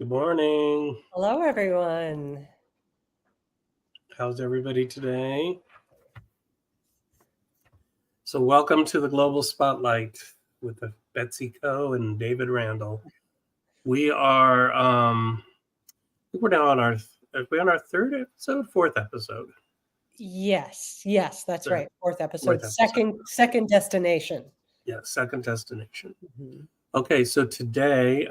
Good morning. Hello, everyone. How's everybody today? So welcome to the Global Spotlight with Betsy Coe and David Randall. We are, I think we're now on our third episode, fourth episode. Yes, that's right. Fourth episode, Fourth episode. second destination. Yeah, second destination. Mm-hmm. Okay, so today,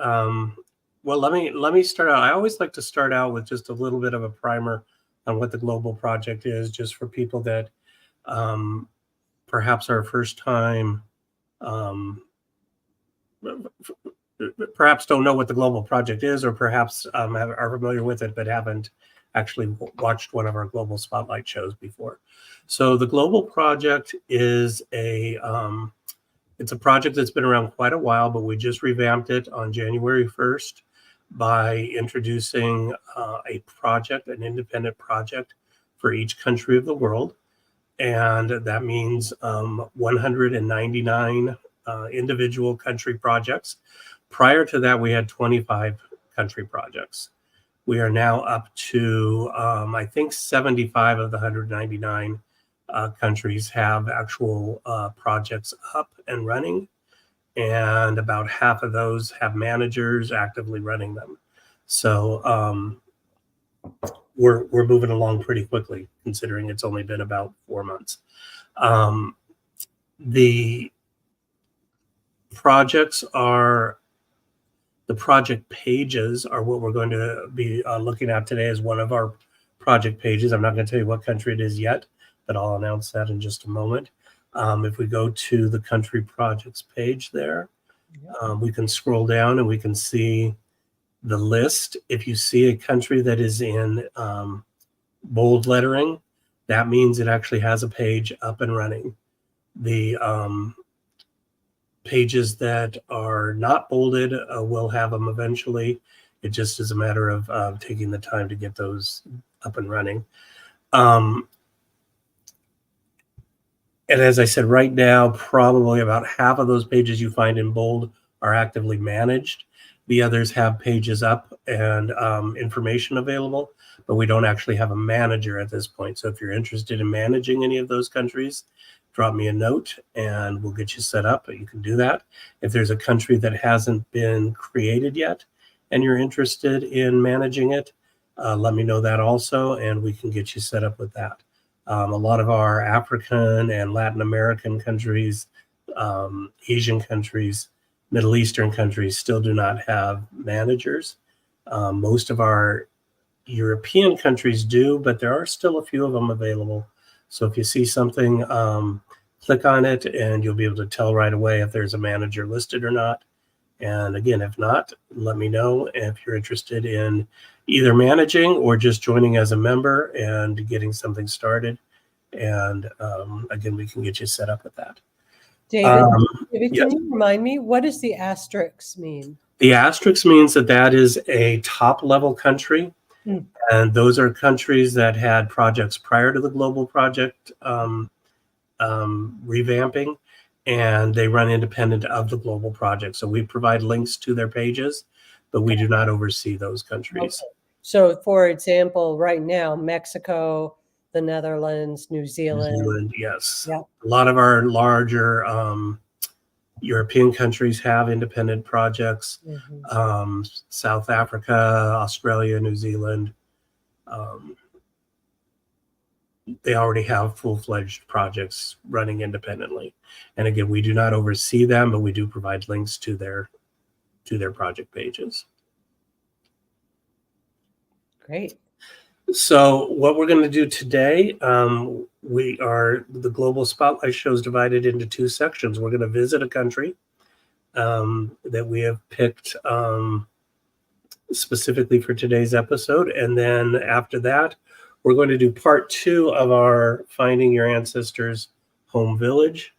well, let me start out. I always like to start out with just a little bit of a primer on what the Global Project is, just for people that perhaps our first time, perhaps don't know what the Global Project is, or perhaps are familiar with it but haven't actually watched one of our Global Spotlight shows before. So the Global Project is it's a project that's been around quite a while, but we just revamped it on January 1st by introducing a project, an independent project for each country of the world. And that means 199 individual country projects. Prior to that, we had 25 country projects. We are now up to, I think 75 of the 199 countries have actual projects up and running, and about half of those have managers actively running them. So we're moving along pretty quickly, considering it's only been about 4 months. The project pages are what we're going to be looking at today as one of our project pages. I'm not going to tell you what country it is yet, but I'll announce that in just a moment. If we go to the country projects page there, we can scroll down and we can see the list. If you see a country that is in bold lettering, that means it actually has a page up and running. The pages that are not bolded will have them eventually. It just is a matter of taking the time to get those up and running. And as I said, right now, probably about half of those pages you find in bold are actively managed. The others have pages up and information available, but we don't actually have a manager at this point. So if you're interested in managing any of those countries, drop me a note and we'll get you set up. But you can do that. If there's a country that hasn't been created yet and you're interested in managing it, let me know that also, and we can get you set up with that. A lot of our African and Latin American countries, Asian countries, Middle Eastern countries still do not have managers. Most of our European countries do, but there are still a few of them available. So if you see something, click on it and you'll be able to tell right away if there's a manager listed or not. And again, if not, let me know if you're interested in either managing or just joining as a member and getting something started. And again, we can get you set up with that. David, can you remind me, what does the asterisk mean? The asterisk means that is a top-level country. And those are countries that had projects prior to the Global Project revamping, and they run independent of the Global Project. So we provide links to their pages, but we do not oversee those countries. Okay. So, for example, right now, Mexico, the Netherlands, New Zealand. Yes. Yep. A lot of our larger European countries have independent projects. Mm-hmm. South Africa, Australia, New Zealand, they already have full-fledged projects running independently. And again, we do not oversee them, but we do provide links to their project pages. Great. So what we're going to do today, the Global Spotlight show is divided into two sections. We're going to visit a country that we have picked specifically for today's episode. And then after that, we're going to do part 2 of our Finding Your Ancestors Home Village.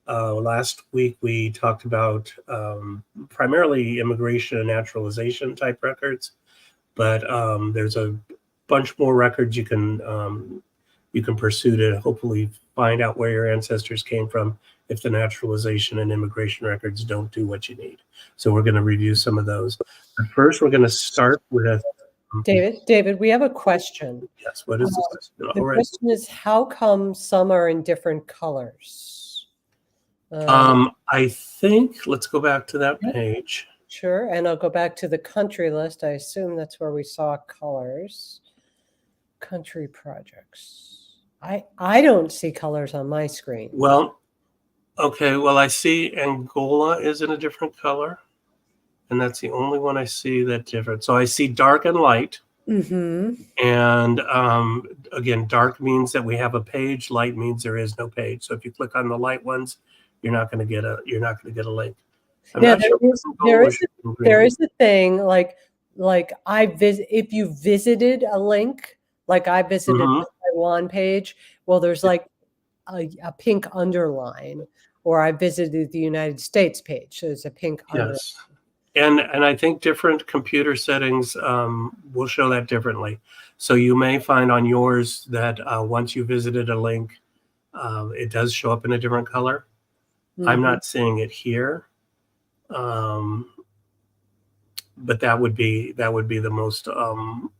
Last week, we talked about primarily immigration and naturalization type records, but there's a bunch more records you can pursue to hopefully find out where your ancestors came from if the naturalization and immigration records don't do what you need. So we're going to review some of those. But first, we're going to start with David, we have a question. yes. What is the question? The question is, how come some are in different colors? I think let's go back to that page. Sure, and I'll go back to the country list. I assume that's where we saw colors. Country projects. I don't see colors on my screen. Well, okay. Well, I see Angola is in a different color, and that's the only one I see that different. So I see dark and light. Mm-hmm. And again, dark means that we have a page. Light means there is no page. So if you click on the light ones, you're not going to get a link. There is a thing like if you visited a link, like I visited the Taiwan page, well, there's like a pink underline, or I visited the United States page, so there's a pink underline. Yes. And I think different computer settings will show that differently. So you may find on yours that once you visited a link, it does show up in a different color. Mm-hmm. I'm not seeing it here, but that would be the most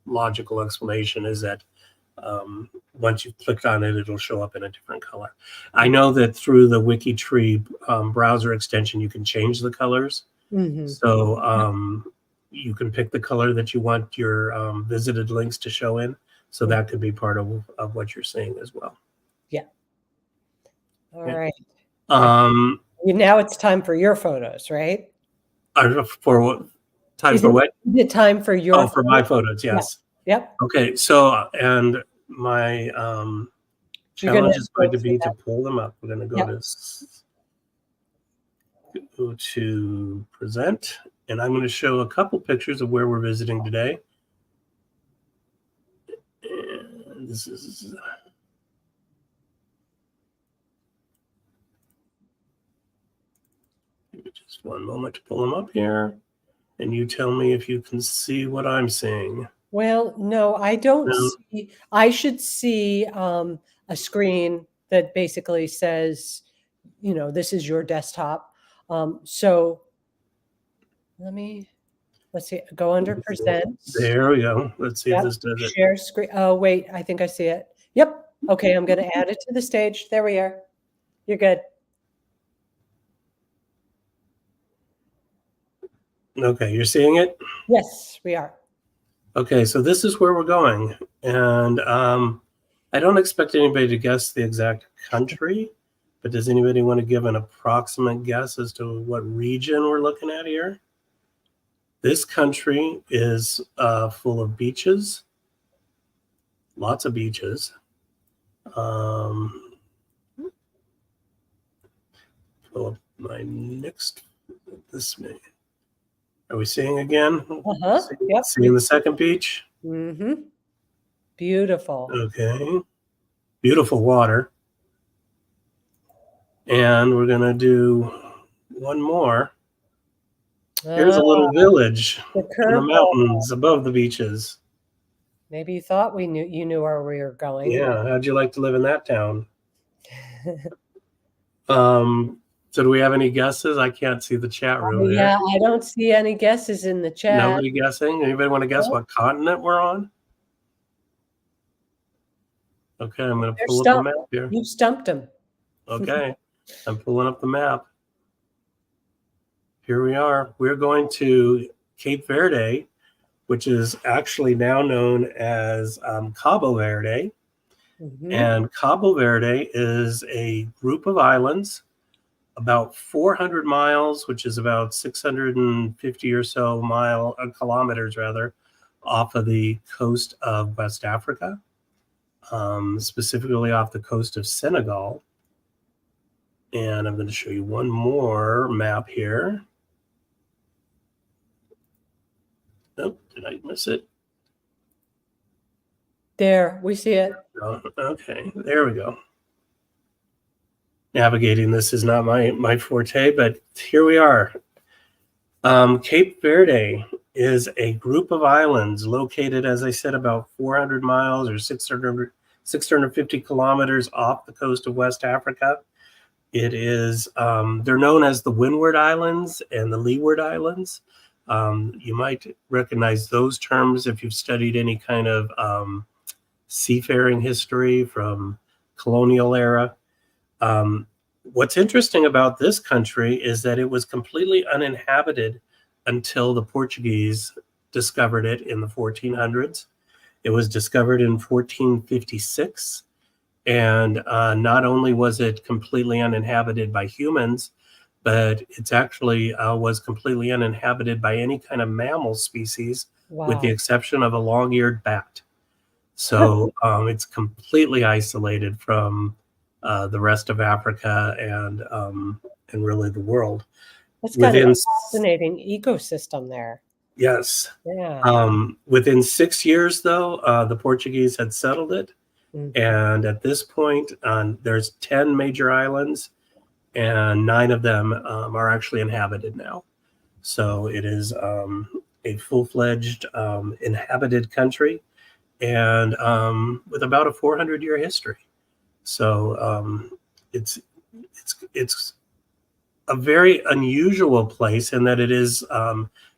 logical explanation, is that once you've clicked on it, it'll show up in a different color. I know that through the WikiTree browser extension, you can change the colors. Mm-hmm. So you can pick the color that you want your visited links to show in. So that could be part of what you're seeing as well. Yeah. All right. Now it's time for your photos, right? For what? Time for what? The time for your for my photos, yes. Yeah. Yep. Okay, so and my challenge is going to be to pull them up. We're going to go to present, and I'm going to show a couple pictures of where we're visiting today. And this is just one moment to pull them up here, and you tell me if you can see what I'm seeing. Well, no, I don't see. I should see a screen that basically says, this is your desktop. So let's see, go under present. There we go. Let's see if this does it. Share screen. Oh, wait, I think I see it. Yep. Okay, I'm going to add it to the stage. There we are. You're good. Okay, you're seeing it? Yes, we are. Okay, so this is where we're going. And I don't expect anybody to guess the exact country, but does anybody want to give an approximate guess as to what region we're looking at here? This country is full of beaches, lots of beaches. Pull up my next, this may. Are we seeing again? Yep. Seeing the second beach? Mm-hmm. Beautiful. Okay. Beautiful water. And we're going to do one more. Here's a little village in the mountains above the beaches. Maybe you thought you knew where we were going. Yeah. How'd you like to live in that town? So do we have any guesses? I can't see the chat room. Yeah, I don't see any guesses in the chat. Nobody guessing? Anybody want to guess what continent we're on? Okay, I'm going to pull up the map here. You stumped him. Okay, I'm pulling up the map. Here we are. We're going to Cape Verde, which is actually now known as Cabo Verde. Mm-hmm. And Cabo Verde is a group of islands about 400 miles, which is about 650 or so kilometers rather, off of the coast of West Africa, specifically off the coast of Senegal. And I'm going to show you one more map here. Oh, did I miss it? There, we see it. Oh, okay, there we go. Navigating this is not my forte, but here we are. Cape Verde is a group of islands located, as I said, about 400 miles or 650 kilometers off the coast of West Africa. It is, they're known as the Windward Islands and the Leeward Islands. You might recognize those terms if you've studied any kind of seafaring history from colonial era. What's interesting about this country is that it was completely uninhabited until the Portuguese discovered it in the 1400s. It was discovered in 1456. And not only was it completely uninhabited by humans, but it's actually was completely uninhabited by any kind of mammal species, with the exception of a long-eared bat. So it's completely isolated from the rest of Africa and really the world. That's kind of a fascinating ecosystem there. Yes. Yeah. Within 6 years, though, the Portuguese had settled it. And at this point, there's 10 major islands, and 9 of them are actually inhabited now. So it is a full-fledged inhabited country, and with about a 400-year history. So it's a very unusual place in that it is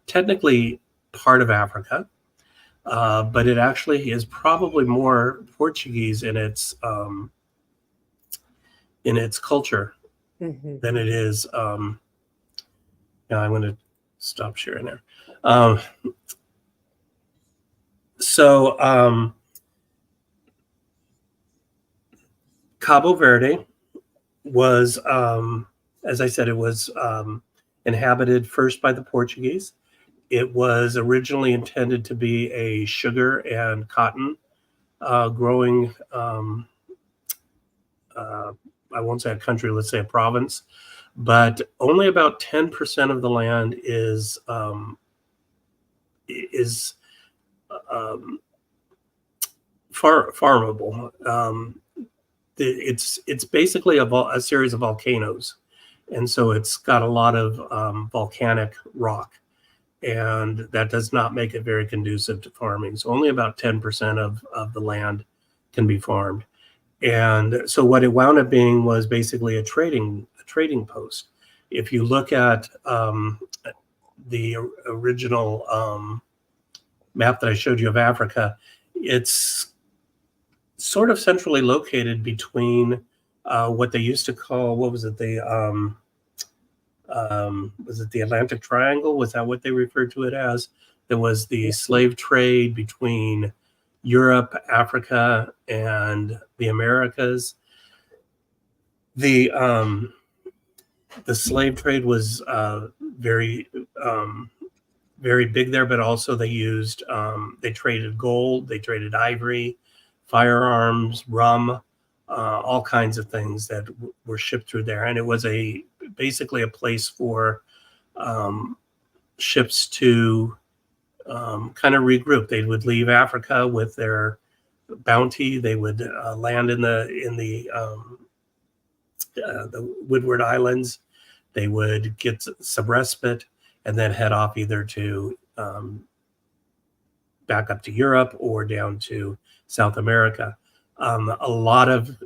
technically part of Africa. But it actually is probably more Portuguese in its culture than it is. Now I'm going to stop sharing there. So Cabo Verde was, as I said, it was inhabited first by the Portuguese. It was originally intended to be a sugar and cotton growing, I won't say a country, let's say a province, but only about 10% of the land is farmable. It's basically a series of volcanoes, and so it's got a lot of volcanic rock, and that does not make it very conducive to farming. So only about 10% of the land can be farmed. And so what it wound up being was basically a trading post. If you look at the original map that I showed you of Africa, it's sort of centrally located between what they used to call, what was it, was it the Atlantic Triangle? Was that what they referred to it as? There was the slave trade between Europe, Africa, and the Americas. The slave trade was very big there, but also they traded gold, they traded ivory, firearms, rum, all kinds of things that were shipped through there. And it was basically a place for ships to kind of regroup. They would leave Africa with their bounty. They would land in the Windward Islands. They would get some respite and then head off either to back up to Europe or down to South America. A lot of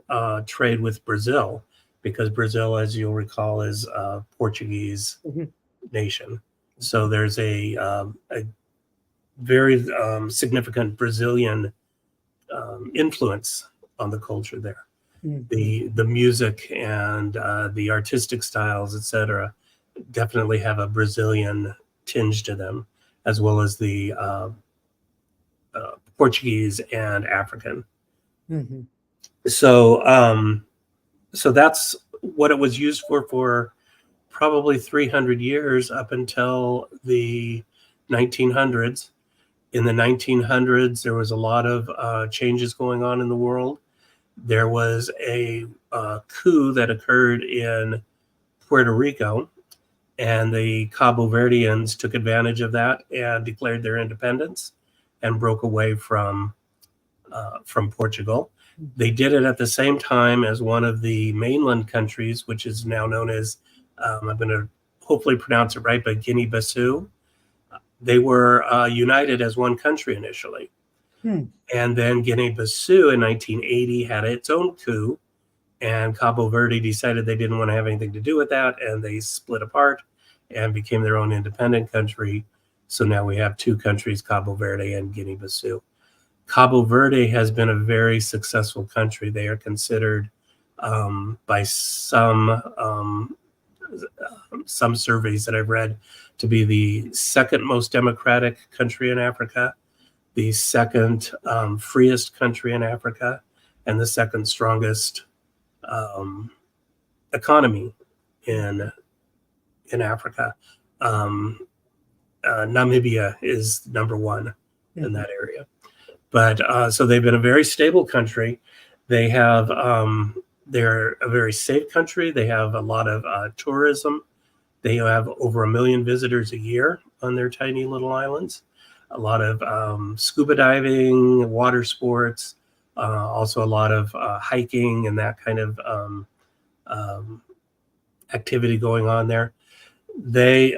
trade with Brazil, because Brazil, as you'll recall, is a Portuguese nation. So there's a very significant Brazilian influence on the culture there. The music and the artistic styles, etc., definitely have a Brazilian tinge to them, as well as the Portuguese and African. So that's what it was used for probably 300 years up until the 1900s. In the 1900s, there was a lot of changes going on in the world. There was a coup that occurred in Puerto Rico, and the Cabo Verdeans took advantage of that and declared their independence and broke away from Portugal. They did it at the same time as one of the mainland countries, which is now known as, I'm going to hopefully pronounce it right, but Guinea-Bissau. They were united as one country initially. And then Guinea-Bissau in 1980 had its own coup, and Cabo Verde decided they didn't want to have anything to do with that, and they split apart and became their own independent country. So now we have two countries, Cabo Verde and Guinea-Bissau. Cabo Verde has been a very successful country. They are considered by some surveys that I've read to be the second most democratic country in Africa, the second freest country in Africa, and the second strongest economy in Africa. Namibia is number one in that area. But so they've been a very stable country. They have they're a very safe country. They have a lot of tourism. They have over 1 million visitors a year on their tiny little islands. A lot of scuba diving, water sports, also a lot of hiking and that kind of activity going on there. They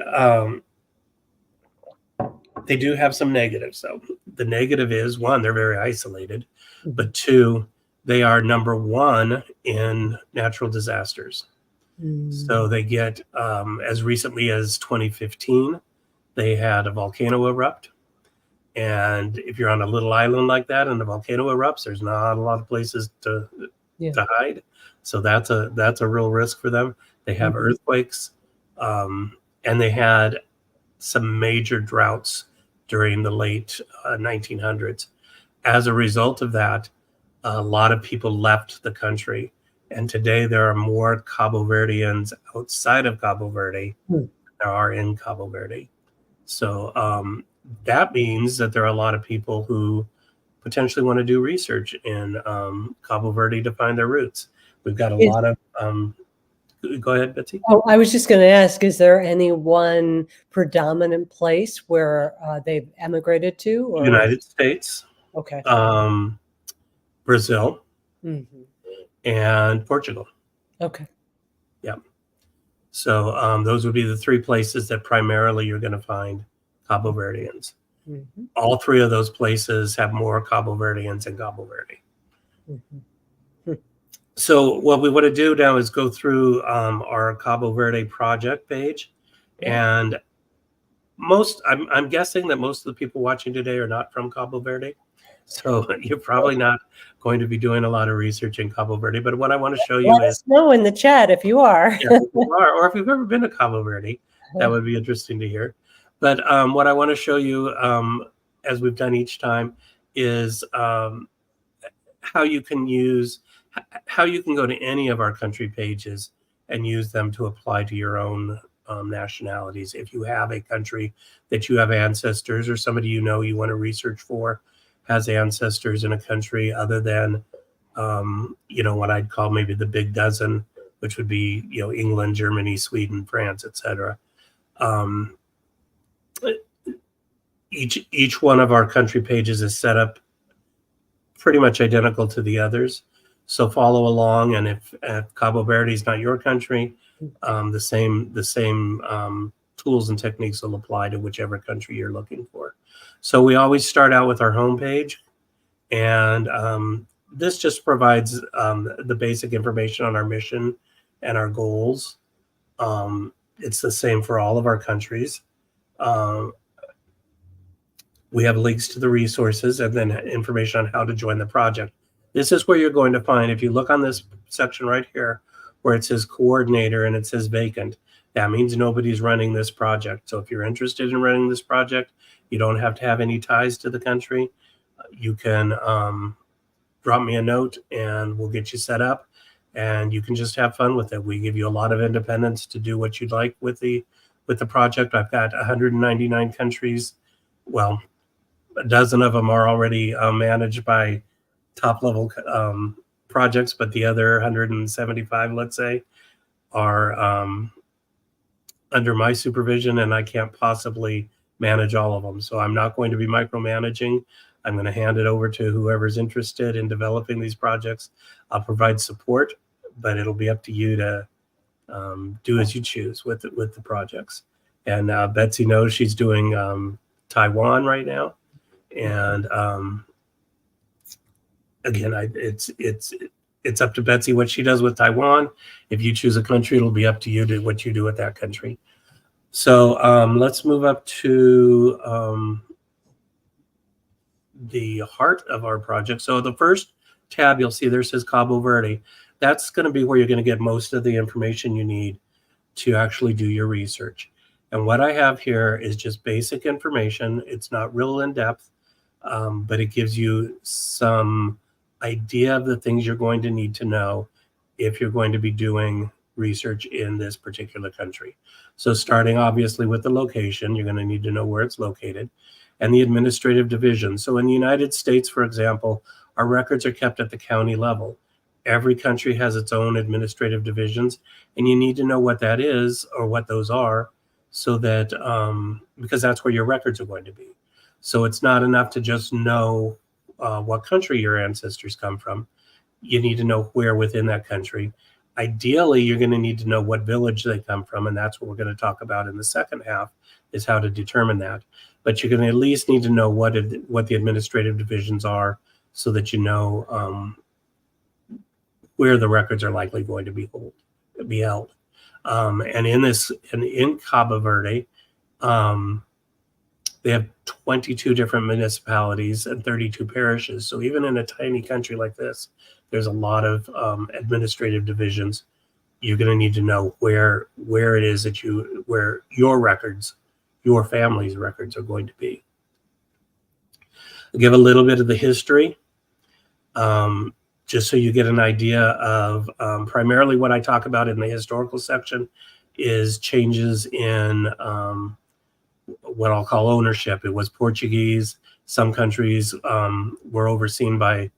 do have some negatives, though. The negative is, one, they're very isolated, but two, they are number one in natural disasters. So they get, as recently as 2015, they had a volcano erupt. And if you're on a little island like that and the volcano erupts, there's not a lot of places to hide. So that's a real risk for them. They have earthquakes, and they had some major droughts during the late 1900s. As a result of that, a lot of people left the country. And today there are more Cabo Verdeans outside of Cabo Verde than there are in Cabo Verde. So that means that there are a lot of people who potentially want to do research in Cabo Verde to find their roots. We've got a lot of go ahead, Betsy. Oh, I was just going to ask, is there any one predominant place where they've emigrated to? Or? United States. Okay. Brazil. And Portugal. Okay. Yeah. So those would be the three places that primarily you're going to find Cabo Verdeans. All three of those places have more Cabo Verdeans in Cabo Verde. So what we want to do now is go through our Cabo Verde project page. And I'm guessing that most of the people watching today are not from Cabo Verde. So you're probably not going to be doing a lot of research in Cabo Verde. But what I want to show you Let us know in the chat if you are. If you are, or if you've ever been to Cabo Verde, that would be interesting to hear. But what I want to show you, as we've done each time, is how you can go to any of our country pages and use them to apply to your own nationalities. If you have a country that you have ancestors or somebody you want to research for has ancestors in a country other than what I'd call maybe the big dozen, which would be England, Germany, Sweden, France, etc. Each one of our country pages is set up pretty much identical to the others. So follow along, and if Cabo Verde is not your country, the same tools and techniques will apply to whichever country you're looking for. So we always start out with our home page, and this just provides the basic information on our mission and our goals. It's the same for all of our countries. We have links to the resources and then information on how to join the project. This is where you're going to find, if you look on this section right here, where it says coordinator and it says vacant, that means nobody's running this project. So if you're interested in running this project, you don't have to have any ties to the country. You can drop me a note and we'll get you set up, and you can just have fun with it. We give you a lot of independence to do what you'd like with the project. I've got 199 countries. Well, a dozen of them are already managed by top level projects, but the other 175, let's say, are under my supervision, and I can't possibly manage all of them. So I'm not going to be micromanaging. I'm going to hand it over to whoever's interested in developing these projects. I'll provide support, but it'll be up to you to do as you choose with the projects. And Betsy knows she's doing Taiwan right now, and again, it's up to Betsy what she does with Taiwan. If you choose a country, it'll be up to you to what you do with that country. So let's move up to the heart of our project. So the first tab you'll see there says Cabo Verde. That's going to be where you're going to get most of the information you need to actually do your research. And what I have here is just basic information. It's not real in depth, but it gives you some idea of the things you're going to need to know if you're going to be doing research in this particular country. So starting obviously with the location, you're going to need to know where it's located, and the administrative division. So in the United States, for example, our records are kept at the county level. Every country has its own administrative divisions, and you need to know what that is or what those are, so that because that's where your records are going to be. So it's not enough to just know what country your ancestors come from. You need to know where within that country. Ideally, you're going to need to know what village they come from, and that's what we're going to talk about in the second half, is how to determine that. But you're going to at least need to know what the administrative divisions are, so that you know where the records are likely going to be held. And in Cabo Verde, they have 22 different municipalities and 32 parishes. So even in a tiny country like this, there's a lot of administrative divisions. You're going to need to know where it is that where your records, your family's records, are going to be. I'll give a little bit of the history, just so you get an idea of primarily what I talk about in the historical section is changes in what I'll call ownership. It was Portuguese. Some countries were overseen by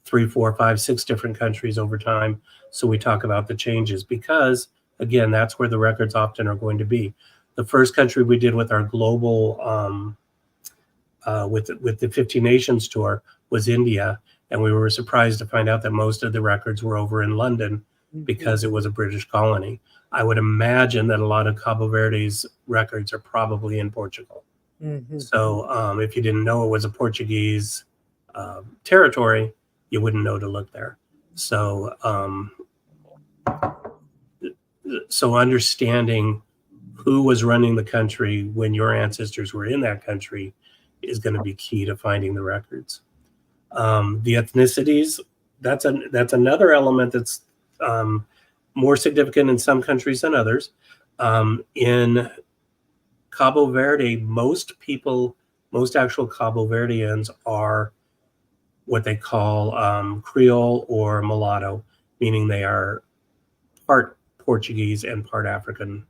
3, 4, 5, 6 different countries over time. So we talk about the changes because, again, that's where the records often are going to be. The first country we did with our global, with the 50 Nations tour was India. And we were surprised to find out that most of the records were over in London because it was a British colony. I would imagine that a lot of Cabo Verde's records are probably in Portugal. So if you didn't know it was a Portuguese territory, you wouldn't know to look there. So so understanding who was running the country when your ancestors were in that country is going to be key to finding the records. The ethnicities, that's another element that's more significant in some countries than others. In Cabo Verde, most actual Cabo Verdeans are what they call Creole or mulatto, meaning they are part Portuguese and part African.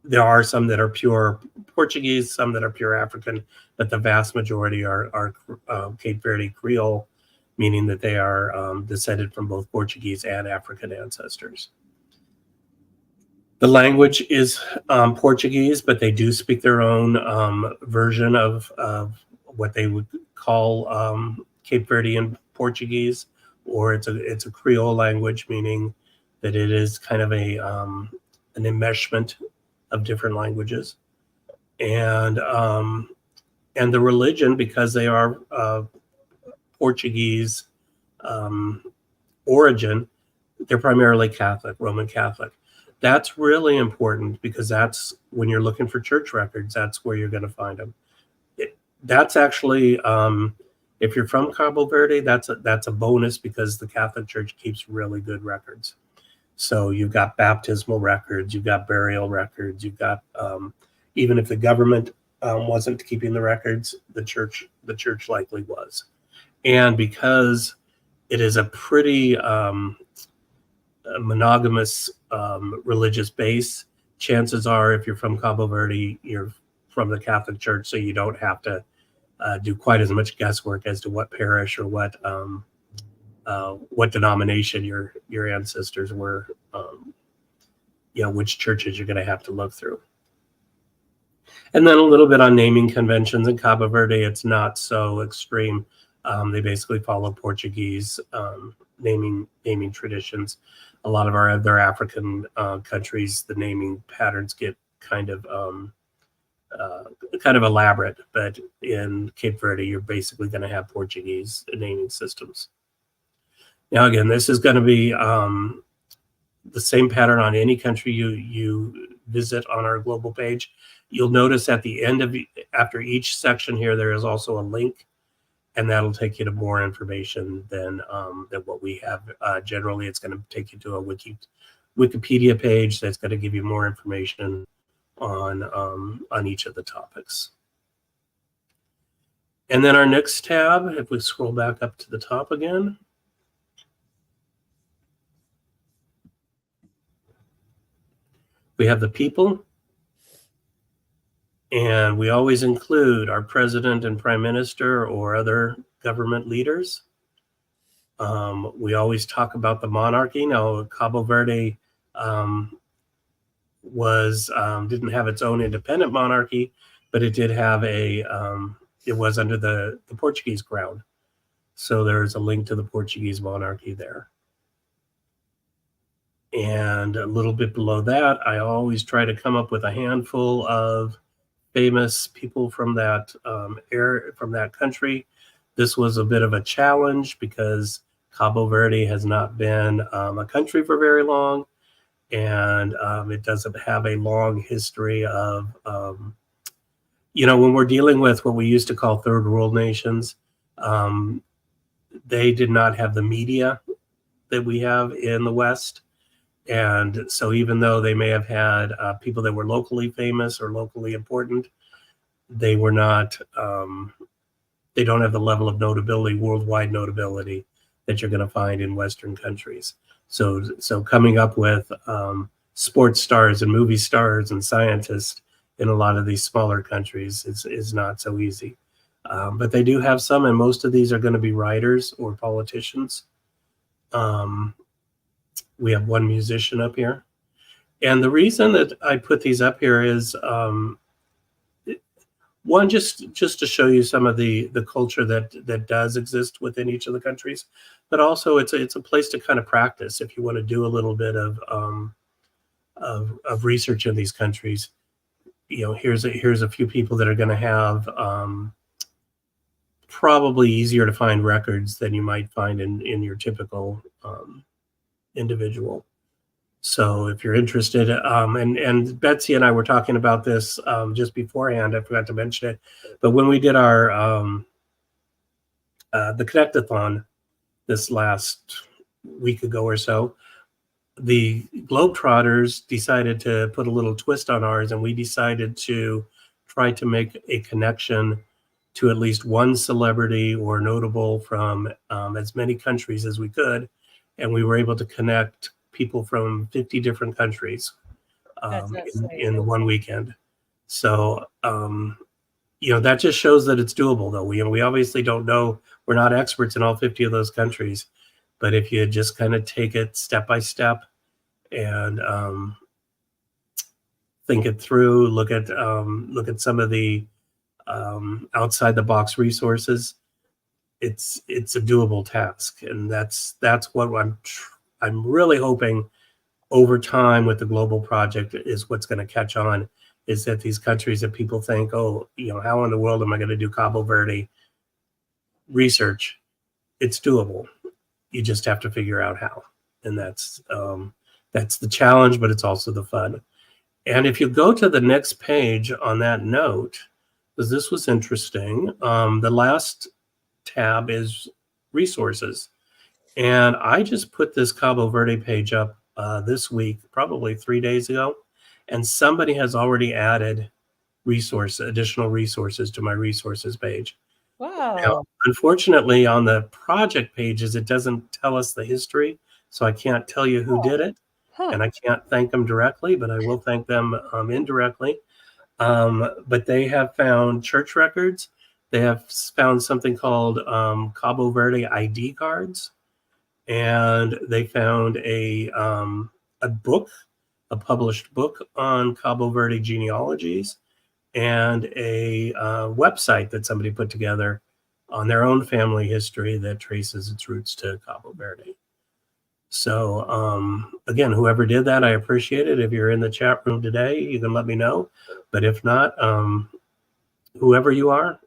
There are some that are pure Portuguese, some that are pure African, but the vast majority are Cape Verde Creole, meaning that they are descended from both Portuguese and African ancestors. The language is Portuguese, but they do speak their own version of what they would call Cape Verdean Portuguese, or it's a Creole language, meaning that it is kind of an enmeshment of different languages. And the religion, because they are Portuguese origin, they're primarily Catholic, Roman Catholic. That's really important because that's when you're looking for church records, that's where you're going to find them. That's actually, if you're from Cabo Verde, that's a bonus because the Catholic Church keeps really good records. So you've got baptismal records, you've got burial records, you've got even if the government wasn't keeping the records, the church likely was. And because it is a pretty monogamous religious base, chances are if you're from Cabo Verde, you're from the Catholic Church, so you don't have to do quite as much guesswork as to what parish or what denomination your ancestors were, which churches you're going to have to look through. And then a little bit on naming conventions. In Cabo Verde, it's not so extreme. They basically follow Portuguese naming traditions. A lot of our other African countries, the naming patterns get kind of elaborate, but in Cape Verde, you're basically going to have Portuguese naming systems. Now, again, this is going to be the same pattern on any country you visit on our global page. You'll notice at the end of after each section here, there is also a link, and that'll take you to more information than what we have. Generally, it's going to take you to a Wikipedia page that's going to give you more information on each of the topics. And then our next tab, if we scroll back up to the top again, we have the people, and we always include our president and prime minister or other government leaders. We always talk about the monarchy. Now, Cabo Verde didn't have its own independent monarchy, but it did have it was under the Portuguese crown. So there's a link to the Portuguese monarchy there. And a little bit below that, I always try to come up with a handful of famous people from that from that country. This was a bit of a challenge because Cabo Verde has not been a country for very long, and it doesn't have a long history of, when we're dealing with what we used to call third world nations, they did not have the media that we have in the West. And so even though they may have had people that were locally famous or locally important, they were not, they don't have the level of notability, worldwide notability, that you're going to find in Western countries. So coming up with sports stars and movie stars and scientists in a lot of these smaller countries is not so easy. But they do have some, and most of these are going to be writers or politicians. We have one musician up here. And the reason that I put these up here is, one, just to show you some of the culture that does exist within each of the countries, but also it's a place to kind of practice if you want to do a little bit of research in these countries. Here's a few people that are going to have probably easier to find records than you might find in your typical individual. So if you're interested, and Betsy and I were talking about this just beforehand, I forgot to mention it, but when we did our the Connectathon this last week ago or so, the Globetrotters decided to put a little twist on ours, and we decided to try to make a connection to at least one celebrity or notable from as many countries as we could. And we were able to connect people from 50 different countries in the one weekend. So, that just shows that it's doable, though. We obviously don't know. We're not experts in all 50 of those countries. But if you just kind of take it step by step and think it through, look at some of the outside the box resources, it's a doable task. And that's what I'm really hoping over time with the global project is what's going to catch on, is that these countries that people think, oh, how in the world am I going to do Cabo Verde research? It's doable. You just have to figure out how. And that's the challenge, but it's also the fun. And if you go to the next page on that note, because this was interesting, the last tab is resources. And I just put this Cabo Verde page up this week, probably 3 days ago, and somebody has already added additional resources to my resources page. Wow. Now, unfortunately, on the project pages, it doesn't tell us the history, so I can't tell you who did it, and I can't thank them directly, but I will thank them indirectly. But they have found church records. They have found something called Cabo Verde ID cards. And they found a book, a published book on Cabo Verde genealogies, and a website that somebody put together on their own family history that traces its roots to Cabo Verde. So again, whoever did that, I appreciate it. If you're in the chat room today, you can let me know. But if not, whoever you are,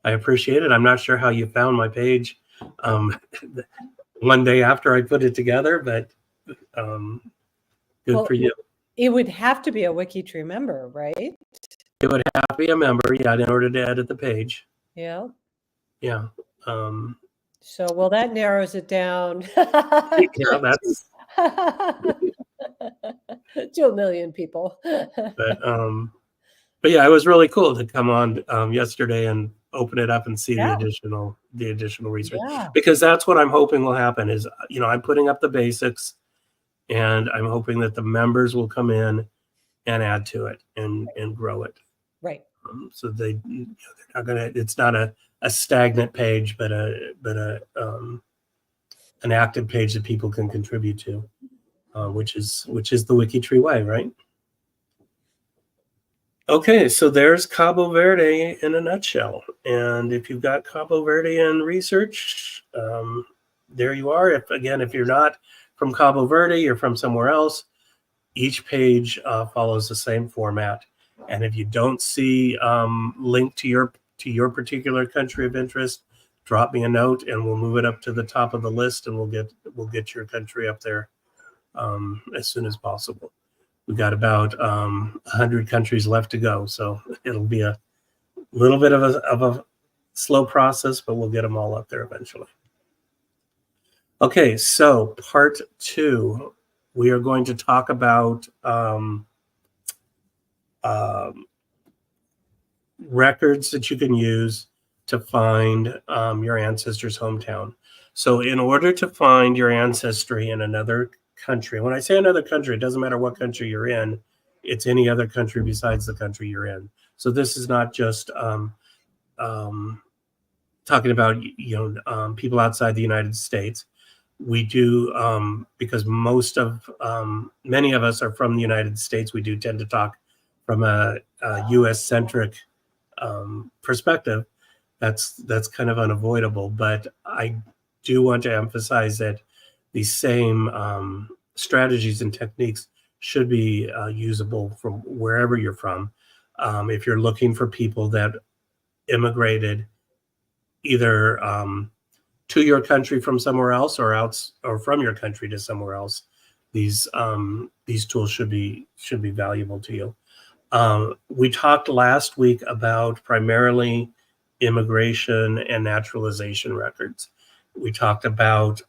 I appreciate it. I'm not sure how you found my page. one day after I put it together, but good for you. It would have to be a WikiTree member, right? It would have to be a member, yeah, in order to edit the page. Yeah. Yeah. So, well, that narrows it down. Yeah, that's. To 1 million people. But yeah, it was really cool to come on yesterday and open it up and see Yeah. the additional research, Yeah. because that's what I'm hoping will happen is, I'm putting up the basics, and I'm hoping that the members will come in and add to it and grow it. Right. So they're not gonna. It's not a stagnant page, but an active page that people can contribute to, which is the WikiTree way, right? Okay, so there's Cabo Verde in a nutshell. And if you've got Cabo Verde in research, there you are. If you're not from Cabo Verde, you're from somewhere else, each page follows the same format. And if you don't see link to your particular country of interest, drop me a note and we'll move it up to the top of the list, and we'll get your country up there as soon as possible. We've got about 100 countries left to go, so it'll be a little bit of a slow process, but we'll get them all up there eventually. Okay, so part 2, we are going to talk about records that you can use to find your ancestor's hometown. So in order to find your ancestry in another country, when I say another country, it doesn't matter what country you're in, it's any other country besides the country you're in. So this is not just talking about people outside the United States. We do because many of us are from the United States. We do tend to talk from a U.S. centric perspective. That's kind of unavoidable, but I do want to emphasize that these same strategies and techniques should be usable from wherever you're from. If you're looking for people that immigrated either to your country from somewhere else or from your country to somewhere else, these tools should be valuable to you. We talked last week about primarily immigration and naturalization records. We talked about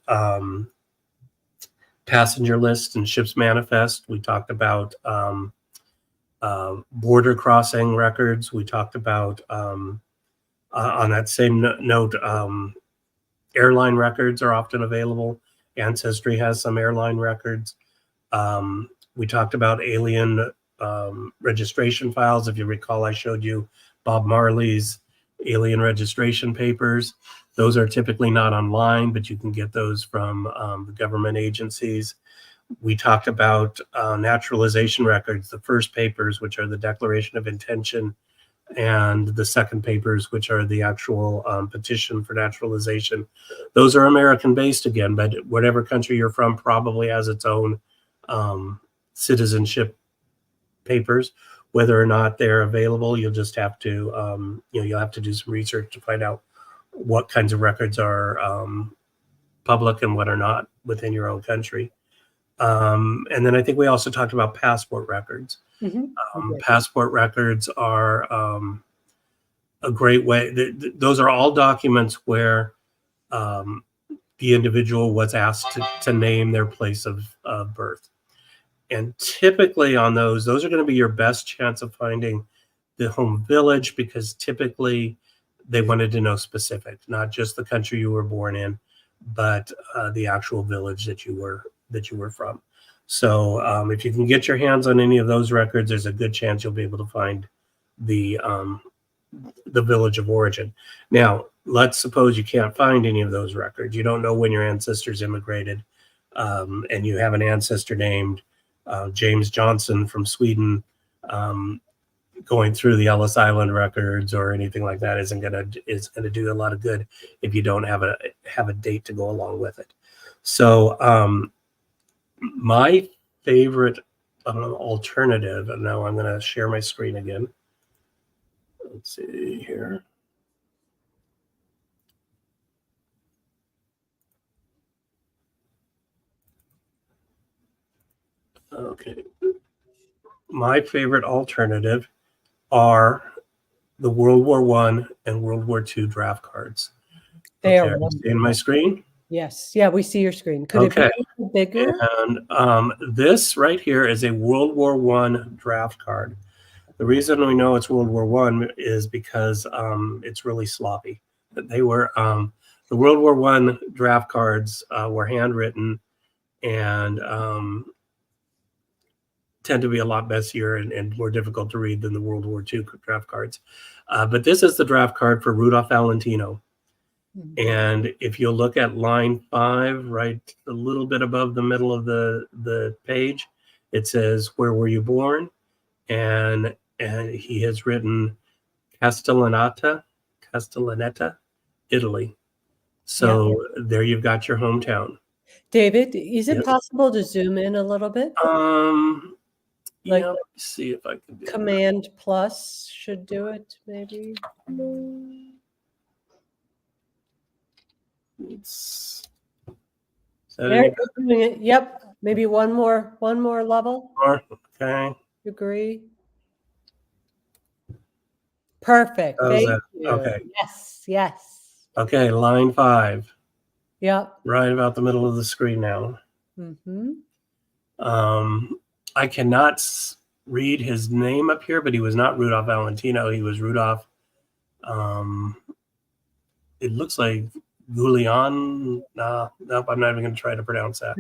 passenger list and ship's manifest. We talked about border crossing records. We talked about, on that same note, airline records are often available. Ancestry has some airline records. We talked about alien registration files. If you recall, I showed you Bob Marley's alien registration papers. Those are typically not online, but you can get those from the government agencies. We talked about naturalization records, the first papers, which are the Declaration of Intention, and the second papers, which are the actual petition for naturalization. Those are American-based again, but whatever country you're from probably has its own citizenship papers. Whether or not they're available, you'll just have to, you'll have to do some research to find out what kinds of records are public and what are not within your own country. And then I think we also talked about passport records. Mm-hmm. Passport records are a great way. Those are all documents where the individual was asked to name their place of birth. And typically on those are going to be your best chance of finding the home village, because typically they wanted to know specific, not just the country you were born in, but the actual village that you were from. So if you can get your hands on any of those records, there's a good chance you'll be able to find the village of origin. Now, let's suppose you can't find any of those records. You don't know when your ancestors immigrated, and you have an ancestor named James Johnson from Sweden. Going through the Ellis Island records or anything like that isn't gonna do a lot of good if you don't have a date to go along with it. So my favorite alternative, and now I'm going to share my screen again. Let's see here. Okay. My favorite alternative are the World War I and World War II draft cards. They Okay, are are you seeing wonderful. my screen? Yes. Yeah, we see your screen. Could it be Okay. a little bigger? And this right here is a World War I draft card. The reason we know it's World War I is because it's really sloppy. They were the World War I draft cards were handwritten and tend to be a lot messier and more difficult to read than the World War II draft cards. But this is the draft card for Rudolph Valentino. And if you look at line 5, right a little bit above the middle of the page, it says, "Where were you born?" And he has written Castellaneta, Italy. So there you've got your hometown. David, is it Yes. possible to zoom in a little bit? Yeah, let me see if I can do Command plus should do it, maybe. Is There, that any you're doing it. Yep. Maybe one more level. better? Okay. Agree. Perfect. How's Thank that? you. Okay. Yes. Yes. Okay, line 5. Yep. Right about the middle of the screen now. I cannot read his name up here, but he was not Rudolph Valentino. He was Rudolph. It looks like Gulian. Nope, I'm not even going to try to pronounce that.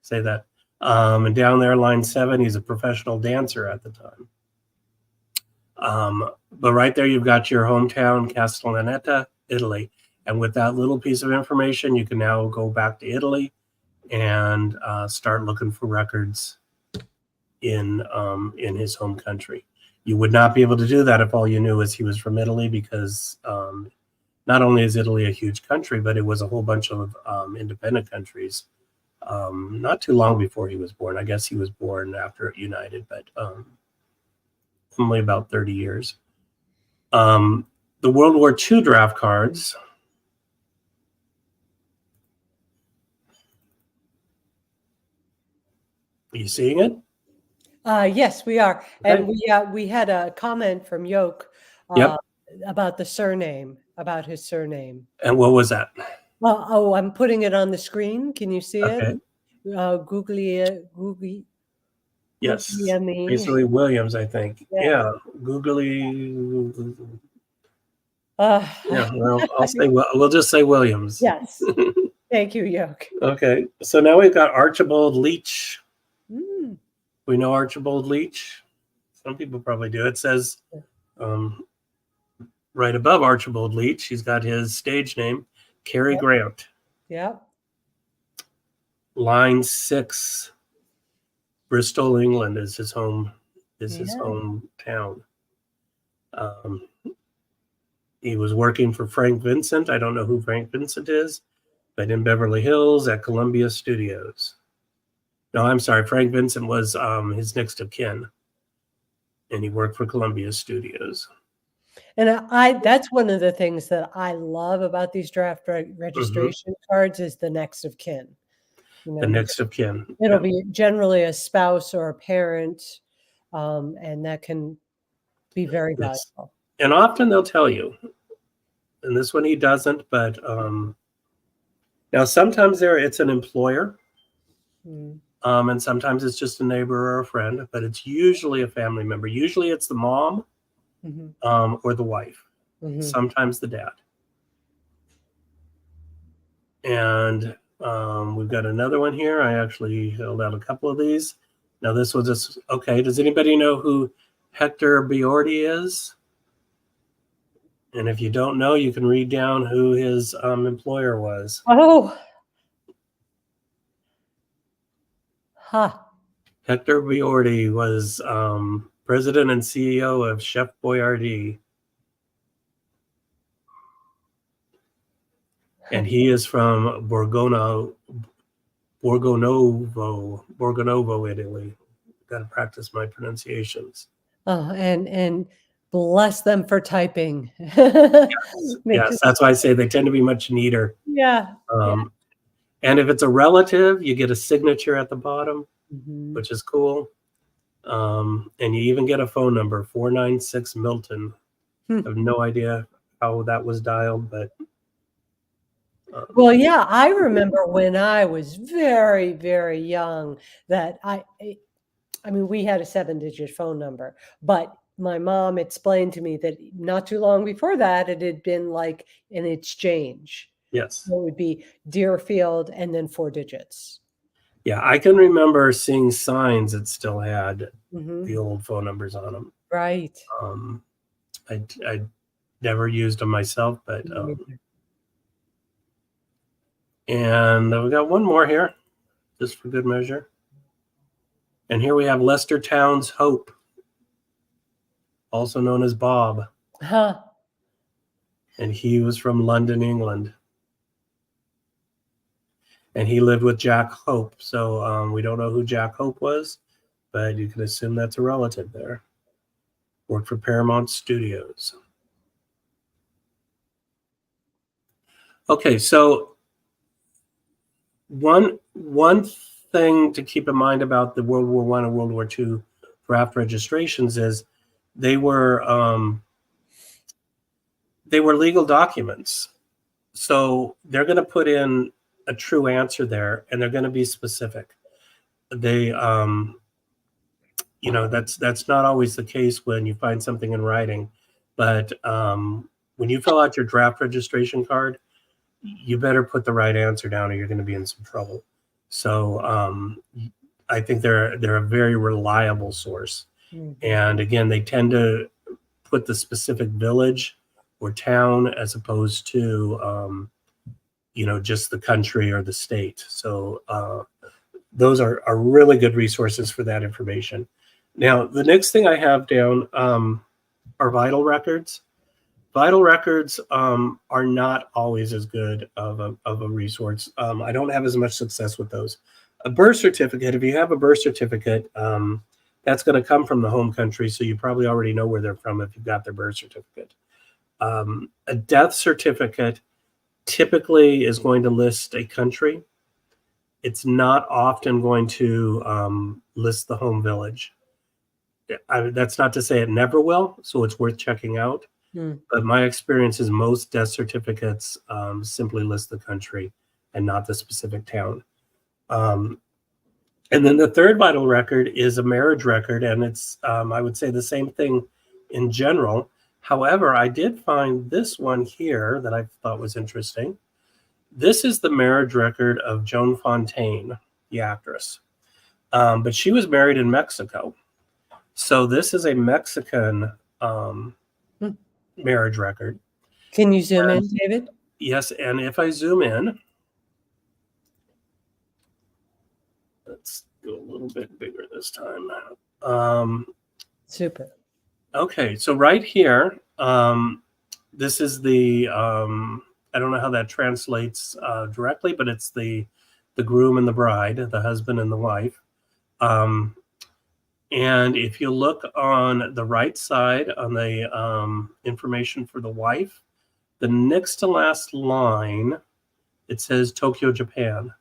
Say that. And down there, line 7, he's a professional dancer at the time. But right there, you've got your hometown, Castellaneta, Italy. And with that little piece of information, you can now go back to Italy and start looking for records in his home country. You would not be able to do that if all you knew was he was from Italy, because not only is Italy a huge country, but it was a whole bunch of independent countries not too long before he was born. I guess he was born after it united, but only about 30 years. The World War II draft cards. Are you seeing it? Yes, we are. Okay. And we had a comment from Yoke about the surname, about his surname. And what was that? Oh, I'm putting it on the screen. Can you see Okay. it? Googly. Yes. Googly-yummy. Basically Williams, I think. Yeah. Googly. Yeah. Well, we'll just say Williams. Yes. Thank you, Yoke. Okay. So now we've got Archibald Leach. We know Archibald Leach. Some people probably do. It says right above Archibald Leach, he's got his stage name, Cary Grant. Yep. Line 6, Bristol, England is his home. His hometown. He was working for Frank Vincent. I don't know who Frank Vincent is, but in Beverly Hills at Columbia Studios. No, I'm sorry. Frank Vincent was his next of kin, and he worked for Columbia Studios. And that's one of the things that I love about these draft registration cards is the next of kin. The next of kin. It'll be generally a spouse or a parent, and that can be very valuable. And often they'll tell you, and this one he doesn't, but now sometimes it's an employer, and sometimes it's just a neighbor or a friend, but it's usually a family member. Usually it's the mom or the wife, sometimes the dad. And we've got another one here. I actually held out a couple of these. Now this was just, okay, does anybody know who Hector Biordi is? And if you don't know, you can read down who his employer was. Oh. Huh. Hector Biordi was president and CEO of Chef Boyardee. And he is from Borgonovo, Italy. Got to practice my pronunciations. Oh, and bless them for typing. Yes, that's why I say they tend to be much neater. Yeah. And if it's a relative, you get a signature at the bottom, which is cool. And you even get a phone number, 496 Milton. I have no idea how that was dialed, but. Well, yeah, I remember when I was very, very young that I mean, we had a 7-digit phone number, but my mom explained to me that not too long before that, it had been like an exchange. Yes. So it would be Deerfield and then 4 digits. Yeah, I can remember seeing signs that still had the old phone numbers on them. Right. I never used them myself, but and we got one more here, just for good measure. And here we have Lester Town's Hope, also known as Bob. Huh. And he was from London, England. And he lived with Jack Hope. So we don't know who Jack Hope was, but you can assume that's a relative there. Worked for Paramount Studios. Okay, so one thing to keep in mind about the World War I and World War II draft registrations is they were legal documents. So they're going to put in a true answer there, and they're going to be specific. They, that's not always the case when you find something in writing, but when you fill out your draft registration card, you better put the right answer down or you're going to be in some trouble. So I think they're a very reliable source. And again, they tend to put the specific village or town as opposed to, just the country or the state. So those are really good resources for that information. Now, the next thing I have down are vital records. Vital records are not always as good of a resource. I don't have as much success with those. A birth certificate, if you have a birth certificate, that's going to come from the home country, so you probably already know where they're from if you've got their birth certificate. A death certificate typically is going to list a country. It's not often going to list the home village. That's not to say it never will, so it's worth checking out. But my experience is most death certificates simply list the country and not the specific town. And then the third vital record is a marriage record, and it's, I would say, the same thing in general. However, I did find this one here that I thought was interesting. This is the marriage record of Joan Fontaine, the actress. But she was married in Mexico. So this is a Mexican marriage record. Can you zoom in, David? Yes, and if I zoom in, let's go a little bit bigger this time. Super. Okay, so right here, this is the, I don't know how that translates directly, but it's the groom and the bride, the husband and the wife. And if you look on the right side on the information for the wife, the next to last line, it says Tokyo, Japan.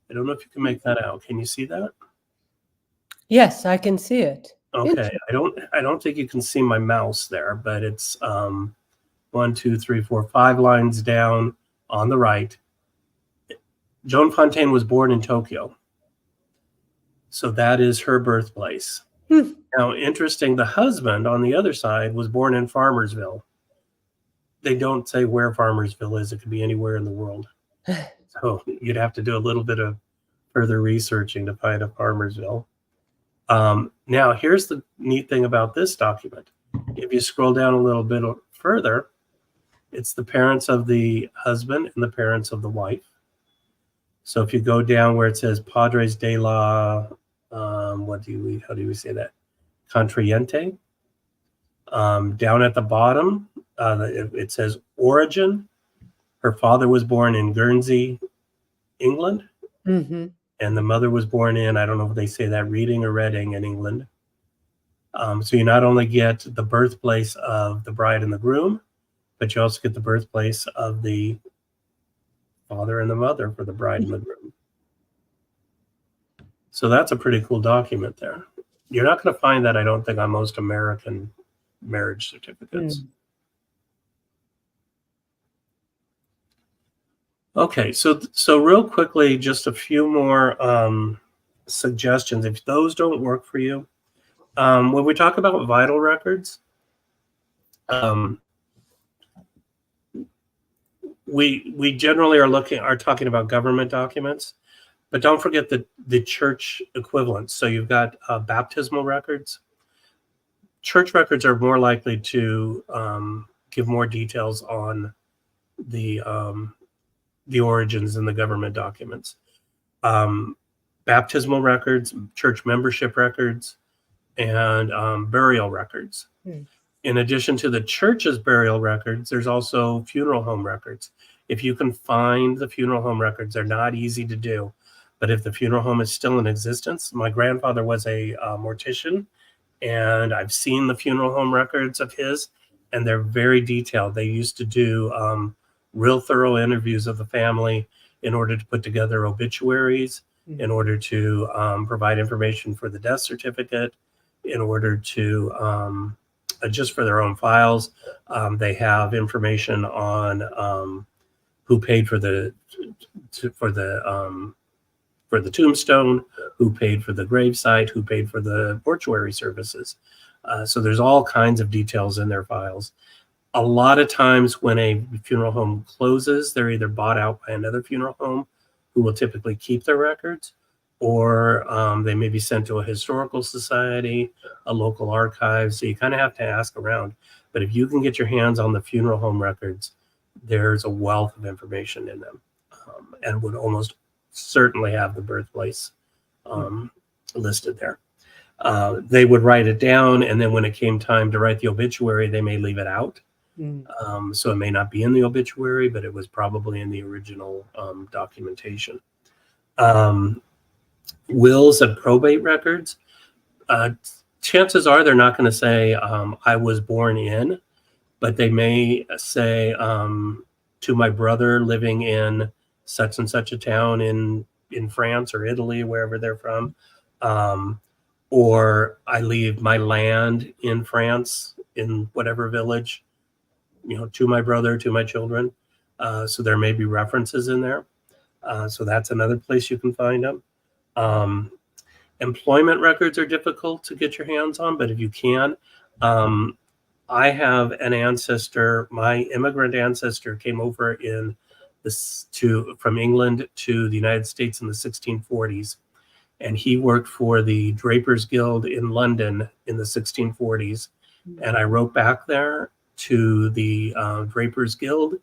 I don't know if you can make that out. Can you see that? Yes, I can see it. Okay, I don't think you can see my mouse there, but it's 1, 2, 3, 4, 5 lines down on the right. Joan Fontaine was born in Tokyo. So that is her birthplace. Now, interesting, the husband on the other side was born in Farmersville. They don't say where Farmersville is. It could be anywhere in the world. So you'd have to do a little bit of further researching to find a Farmersville. Now, here's the neat thing about this document. If you scroll down a little bit further, it's the parents of the husband and the parents of the wife. So if you go down where it says Padres de la, how do we say that? Contrayente. Down at the bottom, it says origin. Her father was born in Guernsey, England. And the mother was born in, I don't know if they say that, Reading or Reading in England. So you not only get the birthplace of the bride and the groom, but you also get the birthplace of the father and the mother for the bride and the groom. So that's a pretty cool document there. You're not going to find that, I don't think, on most American marriage certificates. Okay, so real quickly, just a few more suggestions. If those don't work for you, when we talk about vital records, we generally are talking about government documents, but don't forget the church equivalents. So you've got baptismal records. Church records are more likely to give more details on the origins in the government documents. Baptismal records, church membership records, and burial records. In addition to the church's burial records, there's also funeral home records. If you can find the funeral home records, they're not easy to do. But if the funeral home is still in existence, my grandfather was a mortician, and I've seen the funeral home records of his, and they're very detailed. They used to do real thorough interviews of the family in order to put together obituaries, in order to provide information for the death certificate, in order to just for their own files. They have information on who paid for the tombstone, who paid for the gravesite, who paid for the mortuary services. So there's all kinds of details in their files. A lot of times when a funeral home closes, they're either bought out by another funeral home who will typically keep their records, or they may be sent to a historical society, a local archive. So you kind of have to ask around. But if you can get your hands on the funeral home records, there's a wealth of information in them, and would almost certainly have the birthplace listed there. They would write it down, and then when it came time to write the obituary, they may leave it out. So it may not be in the obituary, but it was probably in the original documentation. Wills and probate records, chances are they're not going to say I was born in, but they may say to my brother living in such and such a town in France or Italy, wherever they're from, or I leave my land in France in whatever village, to my brother, to my children. So there may be references in there. So that's another place you can find them. Employment records are difficult to get your hands on, but if you can, I have an ancestor, my immigrant ancestor came over from England to the United States in the 1640s. And he worked for the Drapers Guild in London in the 1640s. And I wrote back there to the Drapers Guild,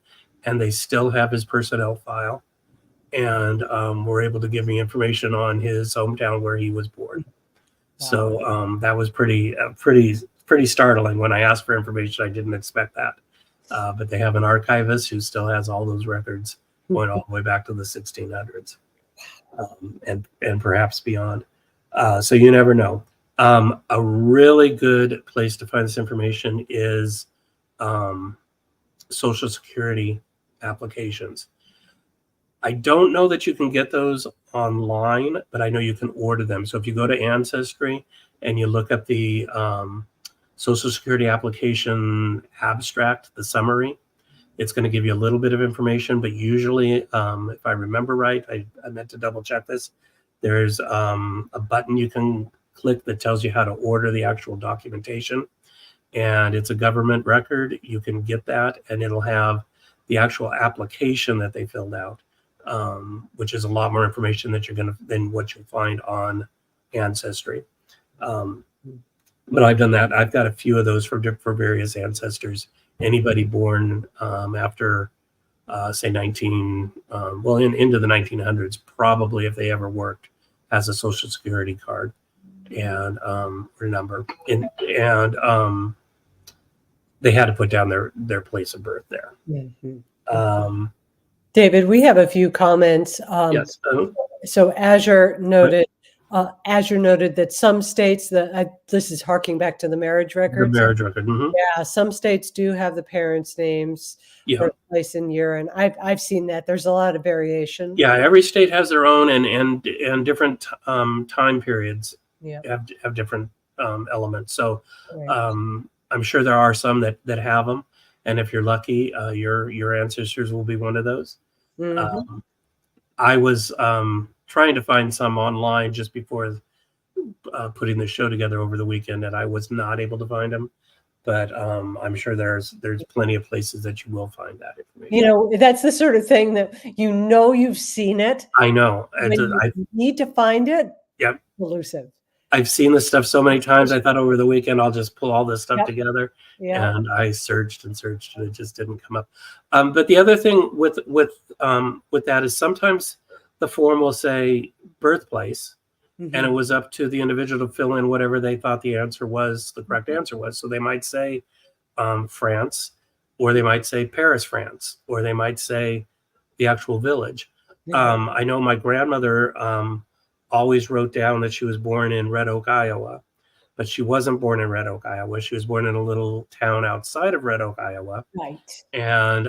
and they still have his personnel file, and were able to give me information on his hometown where he was born. Wow. So that was pretty startling. When I asked for information, I didn't expect that. But they have an archivist who still has all those records going all the way back to the 1600s, and perhaps beyond. So you never know. A really good place to find this information is Social Security applications. I don't know that you can get those online, but I know you can order them. So if you go to Ancestry and you look at the Social Security application abstract, the summary, it's going to give you a little bit of information, but usually, if I remember right, I meant to double check this, there's a button you can click that tells you how to order the actual documentation, and it's a government record. You can get that, and it'll have the actual application that they filled out, which is a lot more information than what you'll find on Ancestry. But I've done that. I've got a few of those for various ancestors. Anybody born after, say, into the 1900s, probably, if they ever worked, has a Social Security card and number. And they had to put down their place of birth there. Mm-hmm. David, we have a few comments. Yes. So Azure noted, as you noted, that some states this is harking back to the marriage records. The marriage record. Mm-hmm. Yeah, some states do have the parents' names, birthplace and year, and I've seen that. There's a lot of variation. Yeah, every state has their own, and different time periods have different elements. So I'm sure there are some that have them, and if you're lucky, your ancestors will be one of those. Mm-hmm. I was trying to find some online just before putting the show together over the weekend, and I was not able to find them. But I'm sure there's plenty of places that you will find that information. You know, that's the sort of thing that you've seen it. I know. When you need to find it. Yep. Elusive. I've seen this stuff so many times. I thought over the weekend I'll just pull all this stuff together. Yeah. And I searched and searched, and it just didn't come up. But the other thing with that is sometimes the form will say birthplace, and it was up to the individual to fill in whatever they thought the correct answer was. So they might say France, or they might say Paris, France, or they might say the actual village. I know my grandmother always wrote down that she was born in Red Oak, Iowa, but she wasn't born in Red Oak, Iowa. She was born in a little town outside of Red Oak, Iowa. Right. And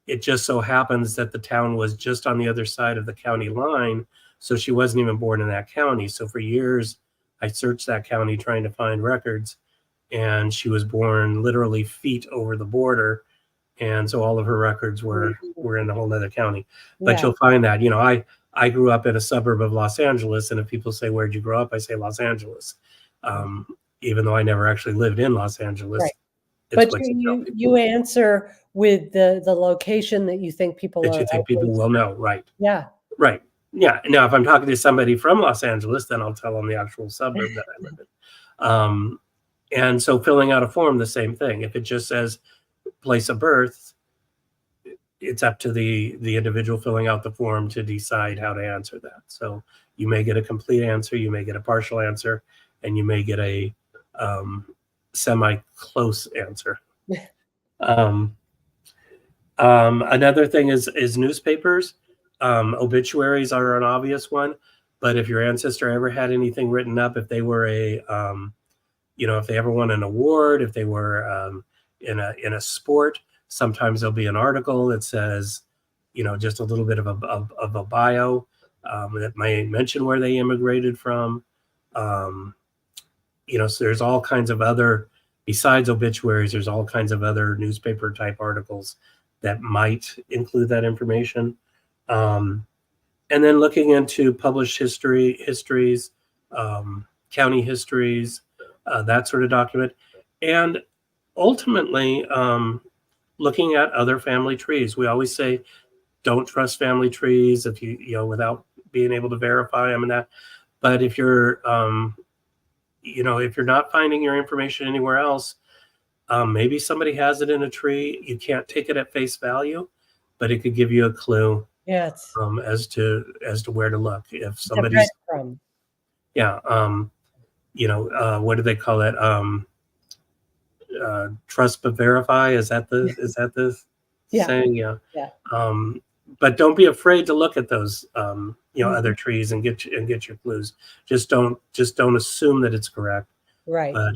it just so happens that the town was just on the other side of the county line, so she wasn't even born in that county. So for years, I searched that county trying to find records, and she was born literally feet over the border. And so all of her records were in a whole other county. But you'll find that, I grew up in a suburb of Los Angeles, and if people say, "Where'd you grow up?" I say Los Angeles, even though I never actually lived in Los Angeles. Right. But you answer with the location that you think people will know, right? Yeah. Right. Yeah. Now, if I'm talking to somebody from Los Angeles, then I'll tell them the actual suburb that I live in. And so filling out a form, the same thing. If it just says place of birth, it's up to the individual filling out the form to decide how to answer that. So you may get a complete answer, you may get a partial answer, and you may get a semi-close answer. Another thing is newspapers. Obituaries are an obvious one, but if your ancestor ever had anything written up, if they were if they ever won an award, if they were in a sport, sometimes there'll be an article that says, just a little bit of a bio that may mention where they immigrated from. So there's all kinds of other, besides obituaries, there's all kinds of other newspaper type articles that might include that information. And then looking into published histories, county histories, that sort of document. And ultimately, looking at other family trees. We always say, don't trust family trees if without being able to verify them and that. But if you're, if you're not finding your information anywhere else, maybe somebody has it in a tree. You can't take it at face value, but it could give you a clue. Yes. As to where to look. If somebody's, what do they call it? Trust but verify. Is that the saying? Yeah. But don't be afraid to look at those, other trees and get your clues. Just don't assume that it's correct. Right. But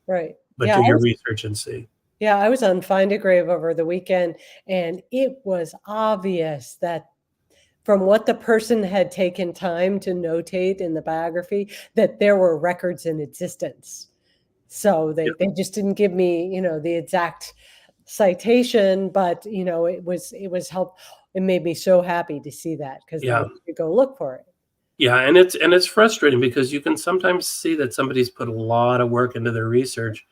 right. But do your research and see. Yeah, I was on Find a Grave over the weekend, and it was obvious that from what the person had taken time to notate in the biography, that there were records in existence. So they just didn't give me, the exact citation, but it was helpful. It made me so happy to see that, because I could go look for it. Yeah, and it's frustrating because you can sometimes see that somebody's put a lot of work into their research,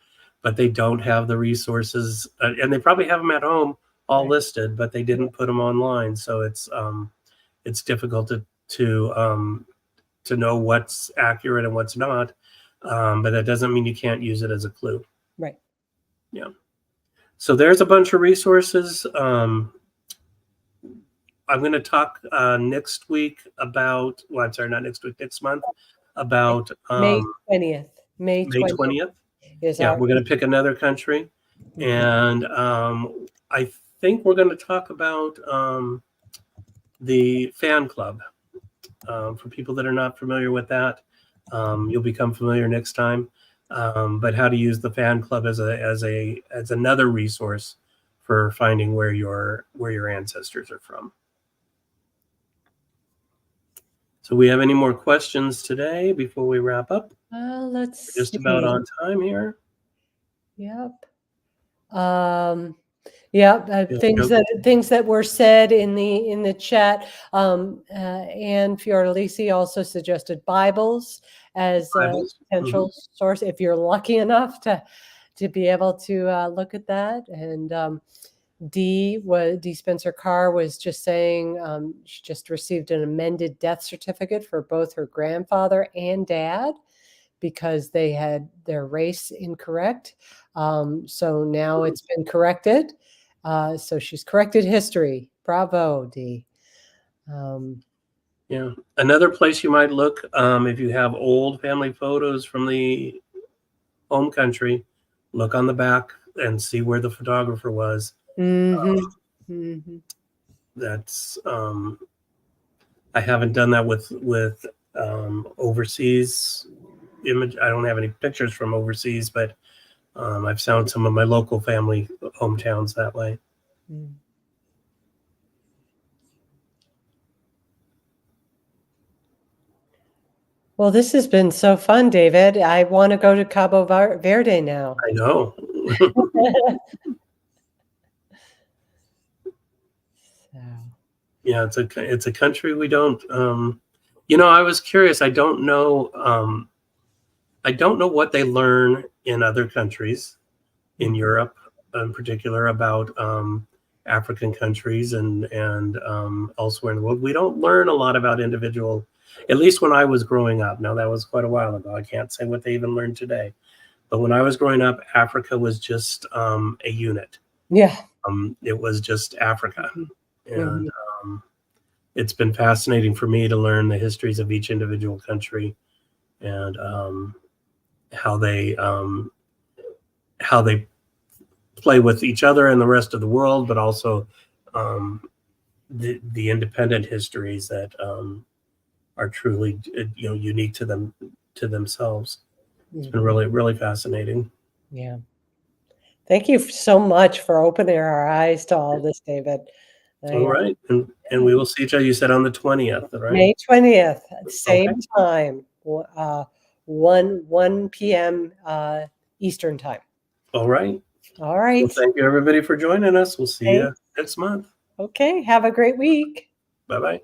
but they don't have the resources, and they probably have them at home all listed, but they didn't put them online. So it's difficult to know what's accurate and what's not. But that doesn't mean you can't use it as a clue. Right. Yeah. So there's a bunch of resources. I'm going to talk next week about, not next week, next month, about May 20th. May 20th. We're going to pick another country. And I think we're going to talk about the fan club. For people that are not familiar with that, you'll become familiar next time. But how to use the fan club as another resource for finding where your ancestors are from. So we have any more questions today before we wrap up? Let's We're just see. about on time here. Yep. Things that were said in the chat. And Fiordalisi also suggested Bibles as a potential source if you're lucky enough to be able to look at that. And D Spencer Carr was just saying she just received an amended death certificate for both her grandfather and dad because they had their race incorrect. So now it's been corrected. So she's corrected history. Bravo, D. Yeah. Another place you might look, if you have old family photos from the home country, look on the back and see where the photographer was. That's I haven't done that with overseas image. I don't have any pictures from overseas, but I've found some of my local family hometowns that way. Well, this has been so fun, David. I want to go to Cabo Verde now. I know. Yeah, it's a country we don't. I was curious. I don't know what they learn in other countries, in Europe in particular, about African countries and elsewhere in the world. We don't learn a lot about individual, at least when I was growing up. Now, that was quite a while ago. I can't say what they even learn today. But when I was growing up, Africa was just a unit. Yeah. It was just Africa. And it's been fascinating for me to learn the histories of each individual country and how they play with each other and the rest of the world, but also the independent histories that are truly unique to themselves. It's been really, really fascinating. Yeah. Thank you so much for opening our eyes to all this, David. All right. And we will see each other, you said, on the 20th, right? May 20th, same time, 1 p.m. Eastern time. All right. All right. Well, thank you, everybody, for joining us. We'll see you next month. Okay. Have a great week. Bye-bye.